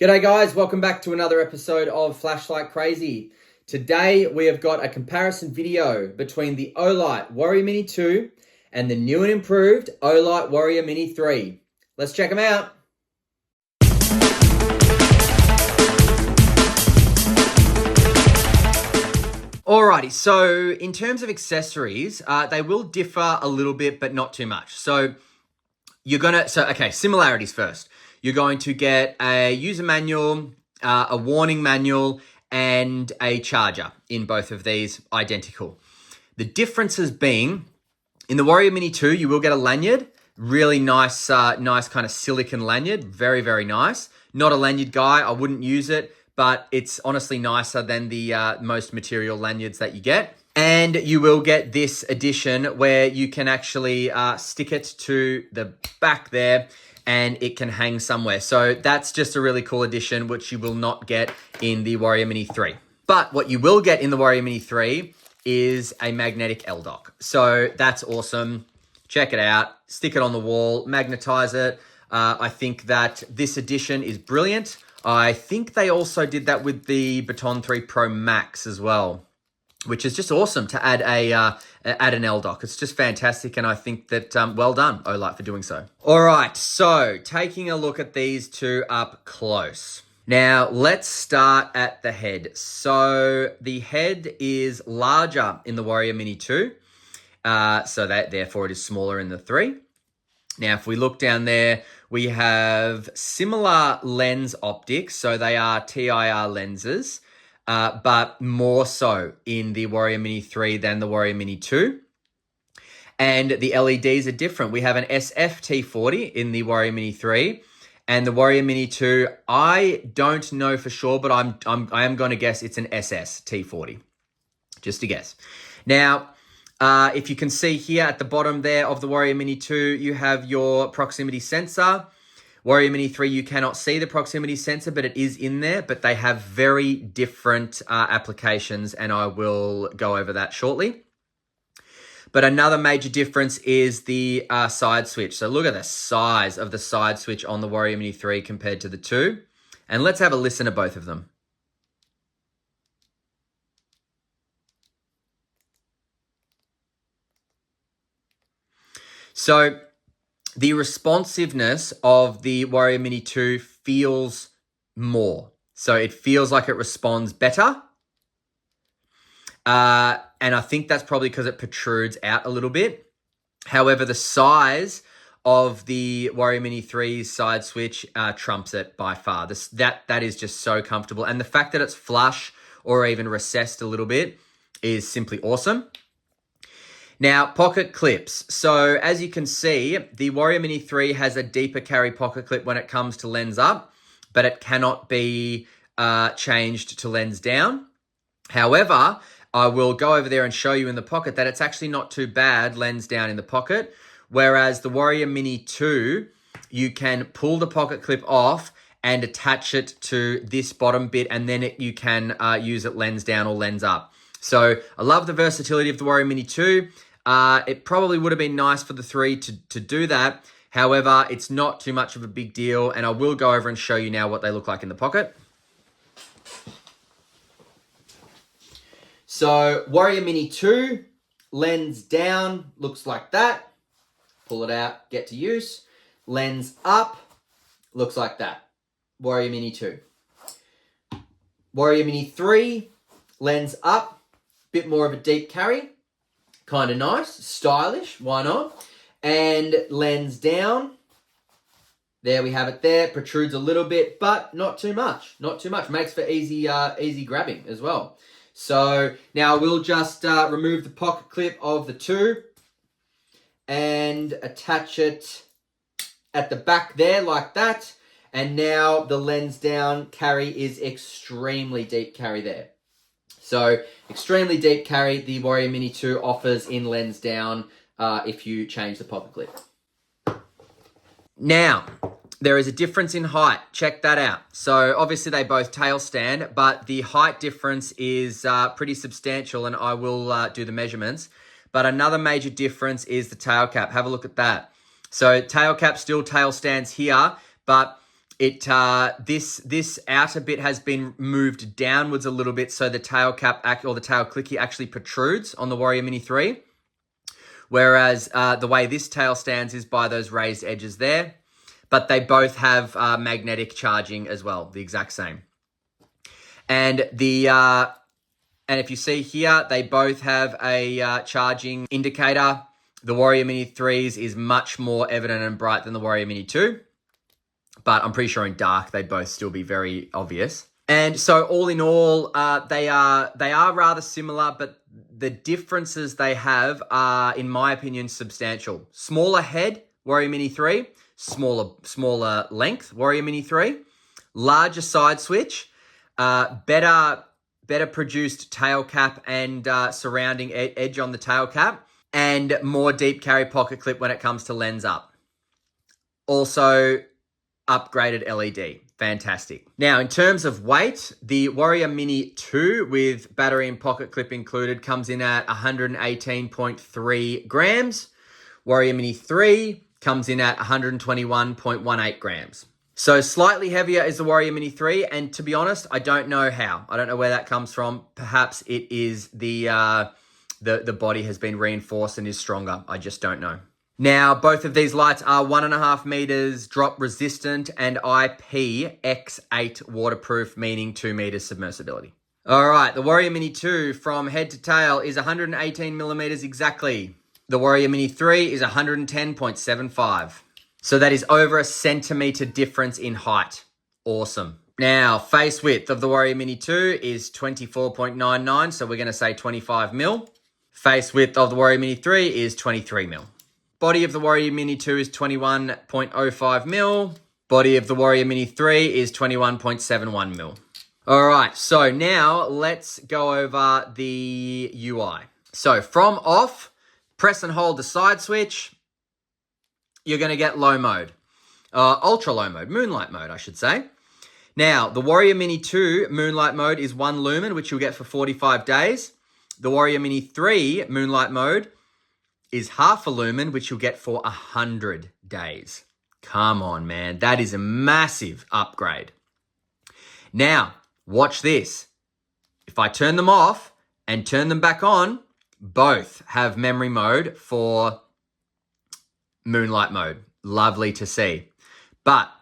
G'day guys, welcome back to another episode of Flashlight Crazy. Today we have got a comparison video between the Olight Warrior Mini 2 and the new and improved Olight Warrior Mini 3. Let's check them out. Alrighty, so in terms of accessories, they will differ a little bit, but not too much. Similarities first. You're going to get a user manual, a warning manual, and a charger in both of these, identical. The differences being, in the Warrior Mini 2, you will get a lanyard, really nice kind of silicone lanyard, very, very nice. Not a lanyard guy, I wouldn't use it, but it's honestly nicer than the most material lanyards that you get. And you will get this edition where you can actually stick it to the back there, and it can hang somewhere. So that's just a really cool addition, which you will not get in the Warrior Mini 3. But what you will get in the Warrior Mini 3 is a magnetic L-dock. So that's awesome. Check it out. Stick it on the wall, magnetize it. I think that this edition is brilliant. I think they also did that with the Baton 3 Pro Max as well, which is just awesome to add an L-dock. It's just fantastic, and I think that well done, Olight, for doing so. All right, so taking a look at these two up close. Now, let's start at the head. So the head is larger in the Warrior Mini 2, so that therefore it is smaller in the 3. Now, if we look down there, we have similar lens optics, so they are TIR lenses, but more so in the Warrior Mini 3 than the Warrior Mini 2. And the LEDs are different. We have an SF-T40 in the Warrior Mini 3, and the Warrior Mini 2, I don't know for sure, but I am going to guess it's an SS-T40. Just a guess. Now, if you can see here at the bottom there of the Warrior Mini 2, you have your proximity sensor. Warrior Mini 3, you cannot see the proximity sensor, but it is in there, but they have very different applications, and I will go over that shortly. But another major difference is the side switch. So look at the size of the side switch on the Warrior Mini 3 compared to the 2. And let's have a listen to both of them. So the responsiveness of the Warrior Mini 2 feels more. So it feels like it responds better. And I think that's probably because it protrudes out a little bit. However, the size of the Warrior Mini 3's side switch trumps it by far. That is just so comfortable. And the fact that it's flush or even recessed a little bit is simply awesome. Now, pocket clips. So as you can see, the Warrior Mini 3 has a deeper carry pocket clip when it comes to lens up, but it cannot be changed to lens down. However, I will go over there and show you in the pocket that it's actually not too bad lens down in the pocket, whereas the Warrior Mini 2, you can pull the pocket clip off and attach it to this bottom bit, and then you can use it lens down or lens up. So I love the versatility of the Warrior Mini 2. It probably would have been nice for the 3 to do that. However, it's not too much of a big deal, and I will go over and show you now what they look like in the pocket. So Warrior Mini 2, lens down, looks like that. Pull it out, get to use. Lens up, looks like that. Warrior Mini 2. Warrior Mini 3, lens up, bit more of a deep carry. Kind of nice, stylish, why not? And lens down, there we have it there. Protrudes a little bit, but not too much. Not too much. Makes for easy grabbing as well. So now we'll just remove the pocket clip of the 2 and attach it at the back there like that. And now the lens down carry is extremely deep carry there. So extremely deep carry the Warrior Mini 2 offers in lens down if you change the pocket clip. Now, there is a difference in height. Check that out. So obviously they both tail stand, but the height difference is pretty substantial, and I will do the measurements. But another major difference is the tail cap. Have a look at that. So tail cap still tail stands here, but This outer bit has been moved downwards a little bit, so the tail cap or the tail clicky actually protrudes on the Warrior Mini 3. Whereas the way this tail stands is by those raised edges there. But they both have magnetic charging as well, the exact same. And and if you see here, they both have a charging indicator. The Warrior Mini 3's is much more evident and bright than the Warrior Mini 2. But I'm pretty sure in dark, they'd both still be very obvious. And so all in all, they are rather similar, but the differences they have are, in my opinion, substantial. Smaller head, Warrior Mini 3. Smaller length, Warrior Mini 3. Larger side switch. Better produced tail cap and surrounding edge on the tail cap. And more deep carry pocket clip when it comes to lens up. Also, upgraded LED. Fantastic. Now, in terms of weight, the Warrior Mini 2 with battery and pocket clip included comes in at 118.3 grams. Warrior Mini 3 comes in at 121.18 grams. So slightly heavier is the Warrior Mini 3, and to be honest, I don't know how. I don't know where that comes from. Perhaps it is the body has been reinforced and is stronger. I just don't know. Now, both of these lights are 1.5 meters drop resistant and IPX8 waterproof, meaning 2 meters submersibility. All right, the Warrior Mini 2 from head to tail is 118 millimeters exactly. The Warrior Mini 3 is 110.75. So that is over a centimeter difference in height. Awesome. Now, face width of the Warrior Mini 2 is 24.99, so we're going to say 25 mil. Face width of the Warrior Mini 3 is 23 mil. Body of the Warrior Mini 2 is 21.05 mil. Body of the Warrior Mini 3 is 21.71 mil. All right, so now let's go over the UI. So from off, press and hold the side switch. You're going to get low mode. Ultra low mode, moonlight mode, I should say. Now, the Warrior Mini 2 moonlight mode is 1 lumen, which you'll get for 45 days. The Warrior Mini 3 moonlight mode is half a lumen, which you'll get for 100 days. Come on, man. That is a massive upgrade. Now, watch this. If I turn them off and turn them back on, both have memory mode for moonlight mode. Lovely to see. But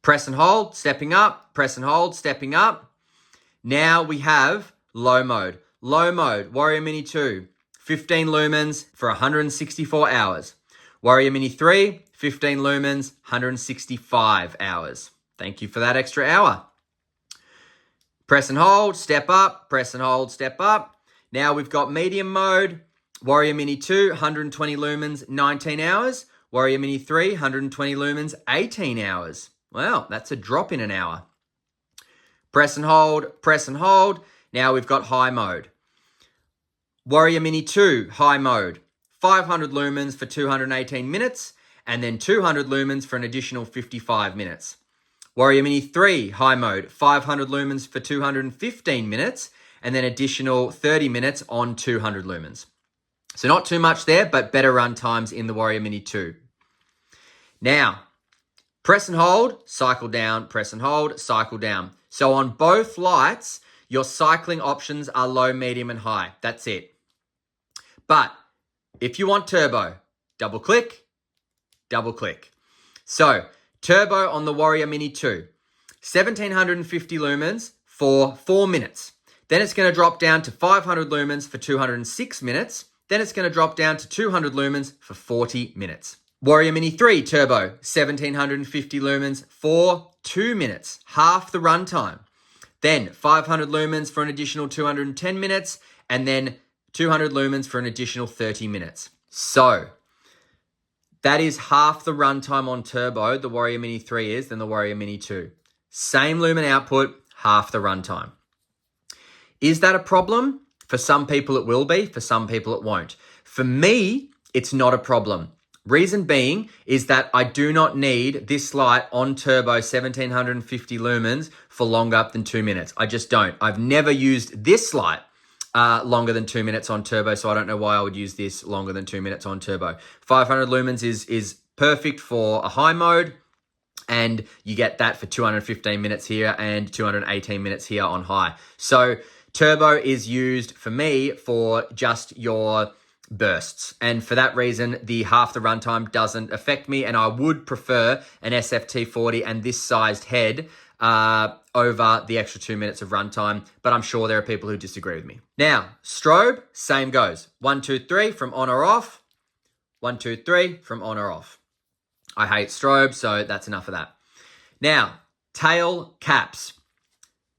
press and hold, stepping up, press and hold, stepping up. Now we have low mode. Low mode, Warrior Mini 2. 15 lumens for 164 hours. Warrior Mini 3, 15 lumens, 165 hours. Thank you for that extra hour. Press and hold, step up, press and hold, step up. Now we've got medium mode. Warrior Mini 2, 120 lumens, 19 hours. Warrior Mini 3, 120 lumens, 18 hours. Wow, that's a drop in an hour. Press and hold, press and hold. Now we've got high mode. Warrior Mini 2, high mode, 500 lumens for 218 minutes, and then 200 lumens for an additional 55 minutes. Warrior Mini 3, high mode, 500 lumens for 215 minutes, and then additional 30 minutes on 200 lumens. So not too much there, but better run times in the Warrior Mini 2. Now, press and hold, cycle down, press and hold, cycle down. So on both lights, your cycling options are low, medium, and high. That's it. But if you want turbo, double click, double click. So turbo on the Warrior Mini 2, 1750 lumens for 4 minutes. Then it's going to drop down to 500 lumens for 206 minutes. Then it's going to drop down to 200 lumens for 40 minutes. Warrior Mini 3 Turbo, 1750 lumens for 2 minutes, half the runtime. Then 500 lumens for an additional 210 minutes, and then 200 lumens for an additional 30 minutes. So that is half the runtime on turbo the Warrior Mini 3 is than the Warrior Mini 2. Same lumen output, half the runtime. Is that a problem? For some people it will be, for some people it won't. For me, it's not a problem. Reason being is that I do not need this light on turbo 1750 lumens for longer than 2 minutes. I just don't. I've never used this light longer than 2 minutes on turbo, so I don't know why I would use this longer than 2 minutes on turbo. 500 lumens is perfect for a high mode, And you get that for 215 minutes here and 218 minutes here on high. So turbo is used for me for just your bursts. And for that reason, the half the runtime doesn't affect me. And I would prefer an SFT40 and this sized head over the extra 2 minutes of runtime. But I'm sure there are people who disagree with me. Now, strobe, same goes. 1, 2, 3 from on or off. 1, 2, 3 from on or off. I hate strobe, so that's enough of that. Now, tail caps.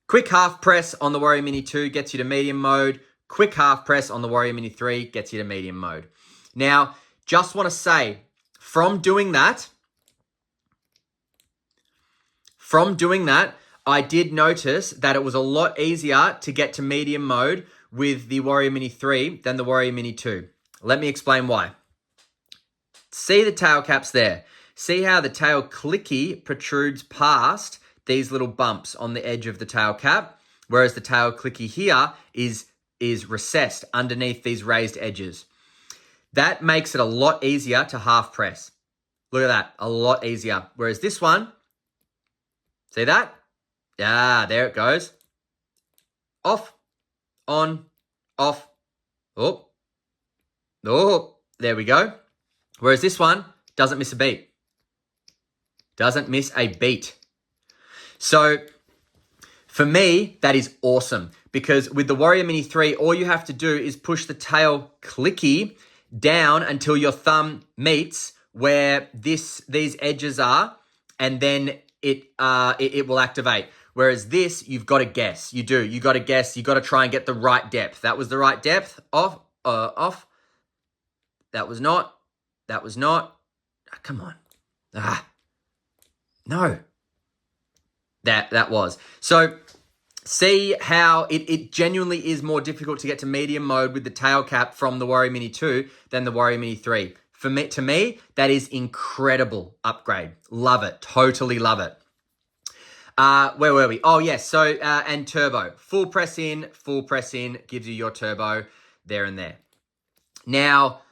Quick half press on the Warrior Mini 2 gets you to medium mode. Quick half press on the Warrior Mini 3 gets you to medium mode. Now, just want to say, from doing that, I did notice that it was a lot easier to get to medium mode with the Warrior Mini 3 than the Warrior Mini 2. Let me explain why. See the tail caps there. See how the tail clicky protrudes past these little bumps on the edge of the tail cap, whereas the tail clicky here is recessed underneath these raised edges. That makes it a lot easier to half press. Look at that, a lot easier. Whereas this one, see that? Yeah, there it goes. Off, on, off, oh, there we go. Whereas this one doesn't miss a beat. Doesn't miss a beat. So for me, that is awesome because with the Warrior Mini 3, all you have to do is push the tail clicky down until your thumb meets where these edges are, and then it will activate. Whereas this, you've got to guess. You do. You got to guess. You got to try and get the right depth. That was the right depth. Off. That was not. That was not. Oh, come on. No. That was. So see how it genuinely is more difficult to get to medium mode with the tail cap from the Warrior Mini 2 than the Warrior Mini 3. To me, that is incredible upgrade. Love it. Totally love it. Where were we? Oh, yes. So, and turbo. Full press in gives you your turbo there and there. Now,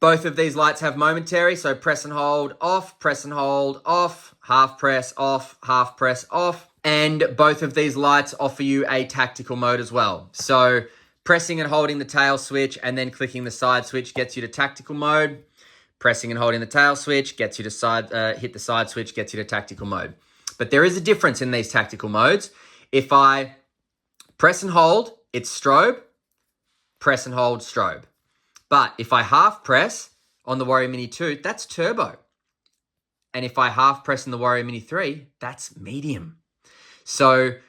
both of these lights have momentary, so press and hold off, half press off, and both of these lights offer you a tactical mode as well. So pressing and holding the tail switch and then clicking the side switch gets you to tactical mode. Pressing and holding the tail switch gets you to hit the side switch gets you to tactical mode. But there is a difference in these tactical modes. If I press and hold, it's strobe, press and hold, strobe. But if I half press on the Warrior Mini 2, that's turbo. And if I half press in the Warrior Mini 3, that's medium. So it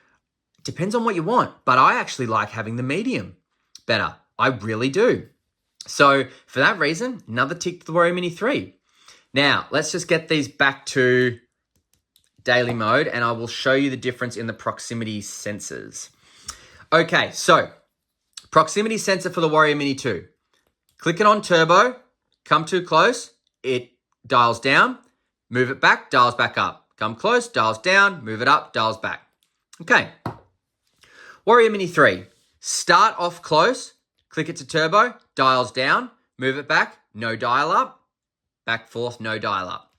depends on what you want, but I actually like having the medium better. I really do. So for that reason, another tick to the Warrior Mini 3. Now, let's just get these back to daily mode and I will show you the difference in the proximity sensors. Okay, so proximity sensor for the Warrior Mini 2. Click it on turbo, come too close, it dials down, move it back, dials back up. Come close, dials down, move it up, dials back. Okay. Warrior Mini 3, start off close, click it to turbo, dials down, move it back, no dial up, back forth, no dial up.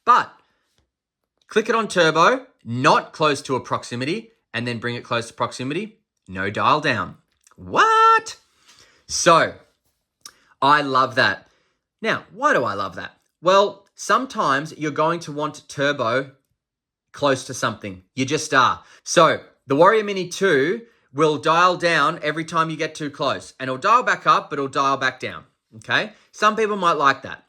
But click it on turbo, not close to a proximity, and then bring it close to proximity, no dial down. What? So, I love that. Now, why do I love that? Well, sometimes you're going to want turbo close to something. You just are. So the Warrior Mini 2 will dial down every time you get too close. And it'll dial back up, but it'll dial back down. Okay? Some people might like that.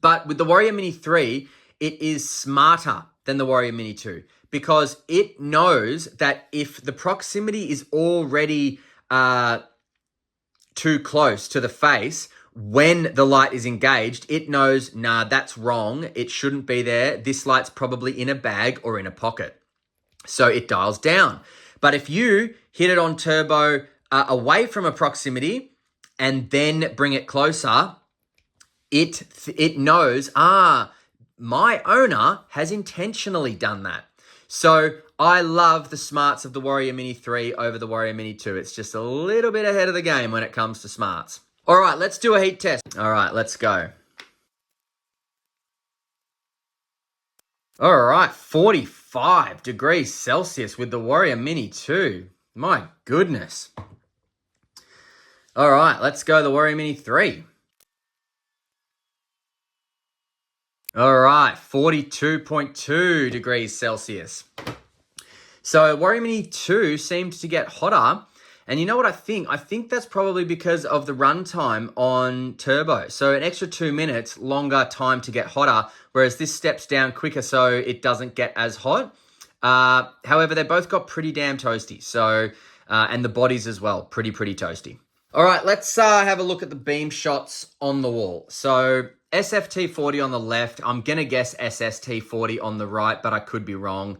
But with the Warrior Mini 3, it is smarter than the Warrior Mini 2 because it knows that if the proximity is already too close to the face, when the light is engaged, it knows, nah, that's wrong. It shouldn't be there. This light's probably in a bag or in a pocket. So it dials down. But if you hit it on turbo away from a proximity and then bring it closer, it knows, my owner has intentionally done that. So I love the smarts of the Warrior Mini 3 over the Warrior Mini 2. It's just a little bit ahead of the game when it comes to smarts. All right, let's do a heat test. All right, let's go. All right, 45 degrees Celsius with the Warrior Mini 2. My goodness. All right, let's go the Warrior Mini 3. All right, 42.2 degrees Celsius. So Warrior Mini 2 seems to get hotter. And you know what I think? I think that's probably because of the runtime on turbo. So an extra 2 minutes, longer time to get hotter, whereas this steps down quicker so it doesn't get as hot. However, they both got pretty damn toasty. So, and the bodies as well, pretty toasty. All right, let's have a look at the beam shots on the wall. So SFT40 on the left. I'm going to guess SST40 on the right, but I could be wrong.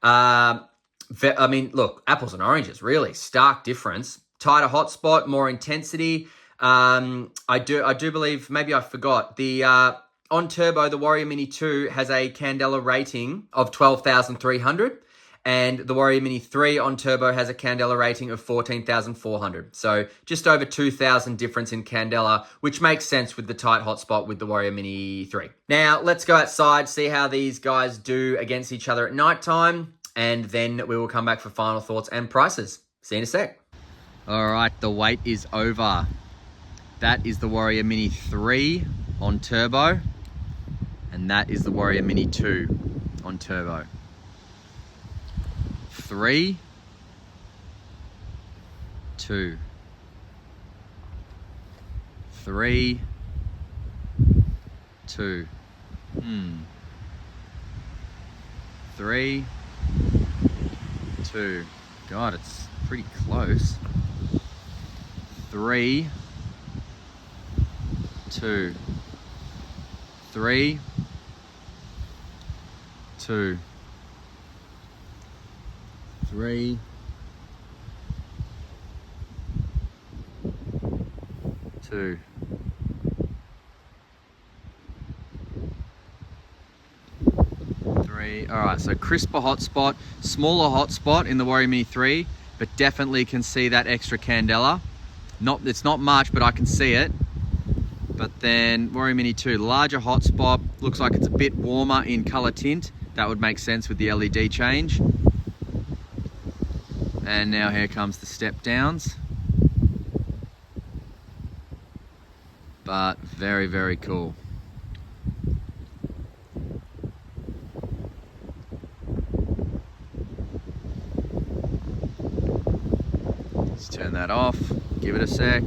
I mean, look, apples and oranges, really. Stark difference. Tighter hotspot, more intensity. I do believe, maybe I forgot, the on turbo, the Warrior Mini 2 has a Candela rating of 12,300. And the Warrior Mini 3 on turbo has a Candela rating of 14,400. So just over 2,000 difference in Candela, which makes sense with the tight hotspot with the Warrior Mini 3. Now, let's go outside, see how these guys do against each other at nighttime. And then we will come back for final thoughts and prices. See you in a sec. All right, the wait is over. That is the Warrior Mini 3 on turbo. And that is the Warrior Mini 2 on turbo. 3, 2, 3, 2, 3, 2. God, it's pretty close. 3, 2, 3, 2. 3, 2. 3. All right, so crisper hotspot, smaller hotspot in the Warrior Mini 3, but definitely can see that extra Candela. It's not much, but I can see it. But then Warrior Mini 2, larger hotspot, looks like it's a bit warmer in color tint. That would make sense with the LED change. And now here comes the step downs. But very cool. Let's turn that off, give it a sec.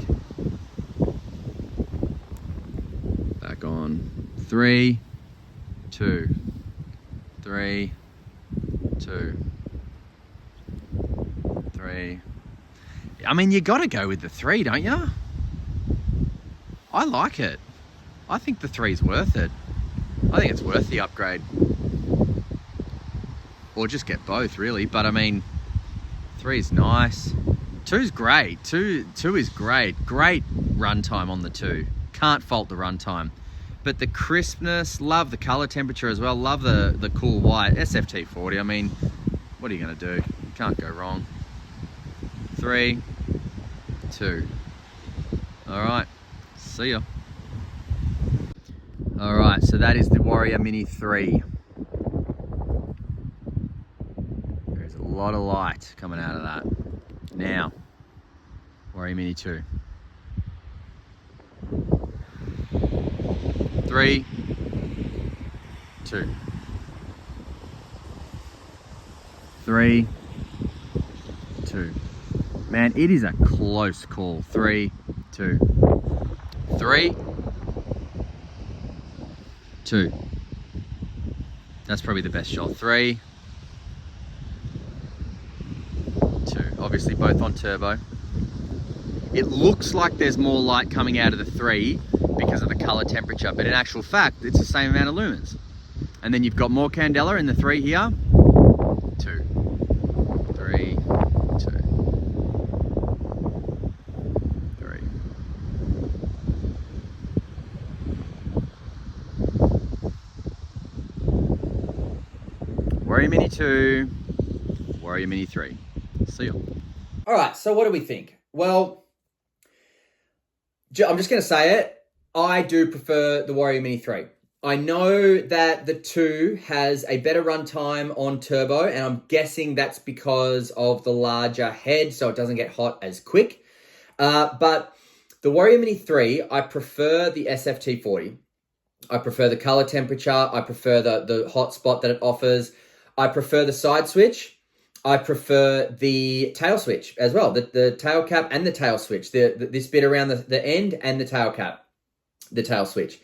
Back on. 3, 2, 3, 2. 3. I mean, you gotta go with the 3, don't you? I like it. I think the 3's worth it. I think it's worth the upgrade. Or just get both, really. But I mean, 3's nice. 2's great. 2 is great. Great runtime on the 2. Can't fault the runtime. But the crispness, love the color temperature as well. Love the cool white. SFT40, I mean, what are you gonna do? Can't go wrong. 3, 2. All right, see ya. All right, so that is the Warrior Mini 3. There's a lot of light coming out of that. Now, Warrior Mini 2. 3, 2. 3, 2. Man, it is a close call. 3, 2. 3, 2. That's probably the best shot. 3, 2. Obviously both on turbo. It looks like there's more light coming out of the 3 because of the color temperature, but in actual fact, it's the same amount of lumens. And then you've got more Candela in the 3 here. 2, 3, 2, 3. Warrior Mini 2, Warrior Mini 3. See ya. All right, so what do we think? Well, I'm just going to say it. I do prefer the Warrior Mini 3. I know that the 2 has a better runtime on turbo, and I'm guessing that's because of the larger head, so it doesn't get hot as quick. But the Warrior Mini 3, I prefer the SFT40. I prefer the color temperature. I prefer the hot spot that it offers. I prefer the side switch. I prefer the tail switch as well, the tail cap and the tail switch, this bit around the end and the tail cap, the tail switch.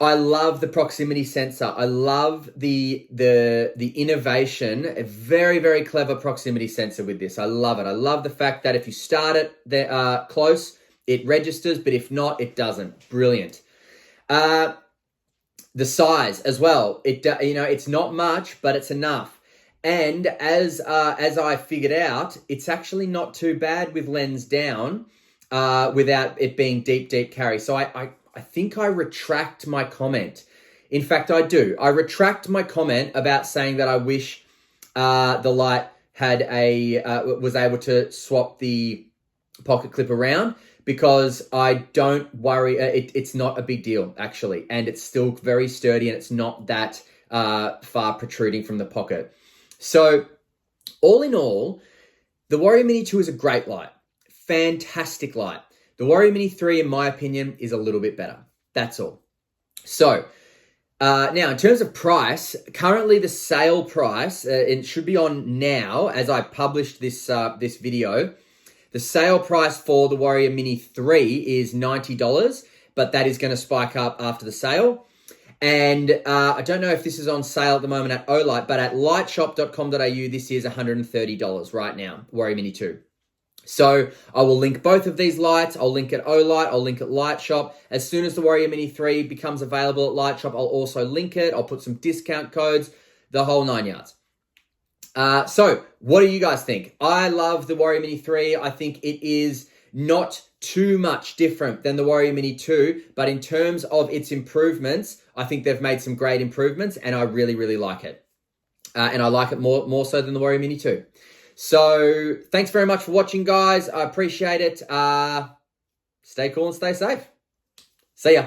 I love the proximity sensor. I love the innovation, a very, very clever proximity sensor with this. I love it. I love the fact that if you start it close, it registers, but if not, it doesn't. Brilliant. The size as well. It's not much, but it's enough. And as I figured out, it's actually not too bad with lens down without it being deep carry. So I think I retract my comment. In fact, I do. I retract my comment about saying that I wish the Light had was able to swap the pocket clip around, because I don't worry. It's not a big deal, actually. And it's still very sturdy, and it's not that far protruding from the pocket. So all in all, the Warrior Mini 2 is a great light. Fantastic light. The Warrior Mini 3, in my opinion, is a little bit better. That's all. So, now in terms of price, currently the sale price, it should be on now as I published this video. The sale price for the Warrior Mini 3 is $90, but that is going to spike up after the sale. And I don't know if this is on sale at the moment at Olight, but at lightshop.com.au, this is $130 right now, Warrior Mini 2. So I will link both of these lights. I'll link at Olight. I'll link at Lightshop. As soon as the Warrior Mini 3 becomes available at Lightshop, I'll also link it. I'll put some discount codes, the whole 9 yards. So what do you guys think? I love the Warrior Mini 3. I think it is not too much different than the Warrior Mini 2, but in terms of its improvements, I think they've made some great improvements, and I really, really like it. And I like it more so than the Warrior Mini 2. So thanks very much for watching, guys. I appreciate it. Stay cool and stay safe. See ya.